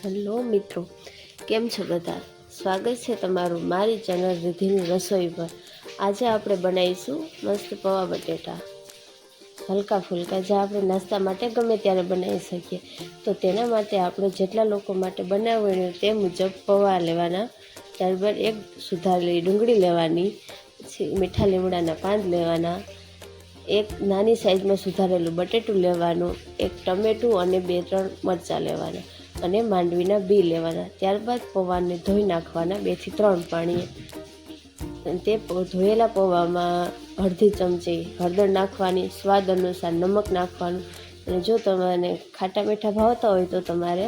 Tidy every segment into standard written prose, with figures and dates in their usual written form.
Hello મિત્રો, કેમ છો બધા? સ્વાગત છે તમારું મારી ચેનલ રિદ્ધિની રસોઈ પર। આજે આપણે બનાવીશું મસ્ત પૌવા બટેટા, હલકા ફુલકા, જે આપણે નાસ્તા માટે ગમે ત્યારે બનાવી શકીએ। તો તેના માટે આપણે જેટલા લોકો માટે બનાવવું હોય તે મુજબ પૌવા લેવાના, ત્યારબાદ એક સુધારેલી ડુંગળી લેવાની, પછી મીઠા લીમડાના પાન લેવાના, એક નાની સાઈઝમાં સુધારેલું બટેટું લેવાનું, એક ટમેટું અને 2-3 મરચાં લેવાના અને માંડવીના બી લેવાના। ત્યારબાદ પૌવાને ધોઈ નાખવાના 2 થી 3 પાણીએ। તે ધોયેલા પૌવામાં અડધી ચમચી હળદર નાખવાની, સ્વાદ અનુસાર નમક નાખવાનું, અને જો તમને ખાટા મીઠા ભાવતા હોય તો તમારે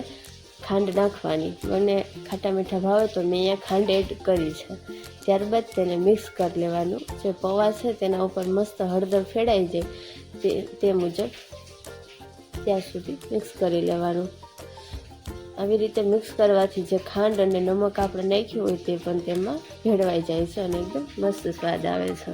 ખાંડ નાખવાની। મને ખાટા મીઠા ભાવે તો મેં અહીંયા ખાંડ એડ કરી છે। ત્યારબાદ તેને મિક્સ કરી લેવાનું। જે પૌવા છે તેના ઉપર મસ્ત હળદર ફેડાઈ જાય તે મુજબ ત્યાં સુધી મિક્સ કરી લેવાનું। આવી રીતે મિક્સ કરવાથી જે ખાંડ અને નમક આપણે નાખ્યું હોય તે પણ તેમાં ભેળવાઈ જાય છે અને એકદમ મસ્ત સ્વાદ આવે છે।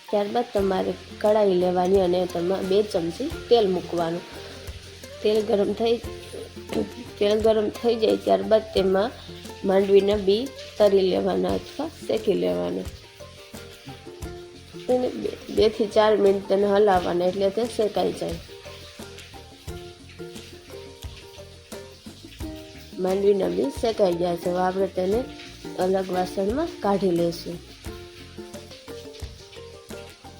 ત્યારબાદ તમારે કઢાઈ લેવાની અને તેમાં 2 ચમચી તેલ મૂકવાનું। તેલ ગરમ થઈ જાય ત્યારબાદ તેમાં માંડવીના બી તરી લેવાના અથવા શેકી લેવાના। તેને 2 થી 4 મિનિટ તેને હલાવવાના એટલે તે શેકાઈ જાય। માંડવીના બી શેકાઈ ગયા છે, હવે આપણે તેને અલગ વાસણમાં કાઢી લઈશું।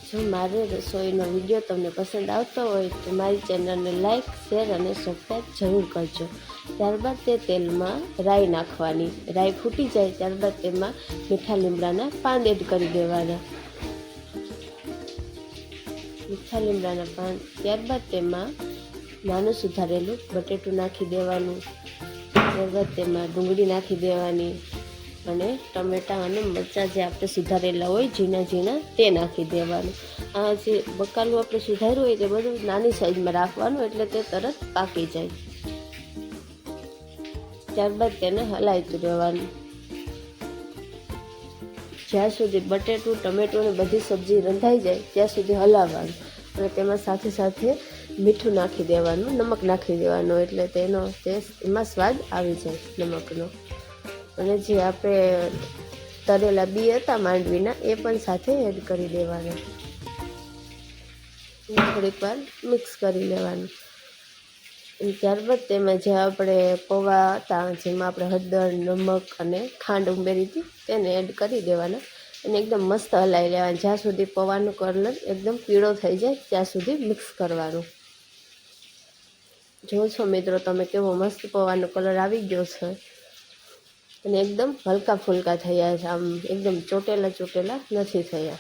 જો મારી રસોઈનો વિડીયો તમને પસંદ આવતો હોય તો મારી ચેનલને લાઈક, શેર અને સબસ્ક્રાઈબ જરૂર કરજો। ત્યારબાદ તે તેલમાં રાઈ નાખવાની, રાઈ ફૂટી જાય ત્યારબાદ તેમાં મીઠા લીમડાના પાન એડ કરી દેવાના, ત્યારબાદ તેમાં નાનું સુધારેલું બટેટું નાખી દેવાનું, ત્યારબાદ તેમાં ડુંગળી નાખી દેવાની અને ટમેટાં અને મરચાં જે આપણે સુધારેલા હોય ઝીણા તે નાખી દેવાનું। આ જે બકાલું આપણે સુધાર્યું હોય તે બધું નાની સાઈઝમાં રાખવાનું એટલે તે તરત પાકી જાય। ત્યારબાદ તેને હલાવતું રહેવાનું જ્યાં સુધી બટેટું, ટમેટું અને બધી સબ્જી રંધાઈ જાય ત્યાં સુધી હલાવવાનું, અને તેમાં સાથે સાથે મીઠું નાખી દેવાનું, નમક નાખી દેવાનું એટલે તેનો ટેસ્ટ એમાં સ્વાદ આવી જાય નમકનો। અને જે આપણે તરેલા બી હતા માંડવીના એ પણ સાથે એડ કરી દેવાના, થોડીક વાર મિક્સ કરી લેવાનું। ત્યારબાદ તેમાં જે આપણે પૌવા હતા જેમાં આપણે હળદર, નમક અને ખાંડ ઉમેરી હતી તેને એડ કરી દેવાના અને એકદમ મસ્ત હલાવી લેવાનું જ્યાં સુધી પૌવાનો કલર એકદમ પીળો થઈ જાય ત્યાં સુધી મિક્સ કરવાનું। જો છો મિત્રો તમે કેવો મસ્ત પૌવાનો કલર આવી ગયો છે અને એકદમ હલકા ફુલકા થયા છે, આમ એકદમ ચોટેલા નથી થયા।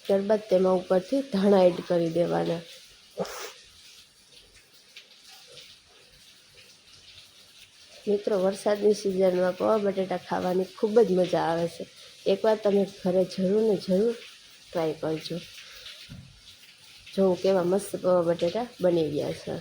ત્યારબાદ તેમાં ઉપરથી ધાણા એડ કરી દેવાના। મિત્રો, વરસાદની સિઝનમાં પૌવા બટેટા ખાવાની ખૂબ જ મજા આવે છે। એકવાર તમે ઘરે જરૂર ટ્રાય કરજો। જો કેવા મસ્ત પૌવા બટેટા બની ગયા છે।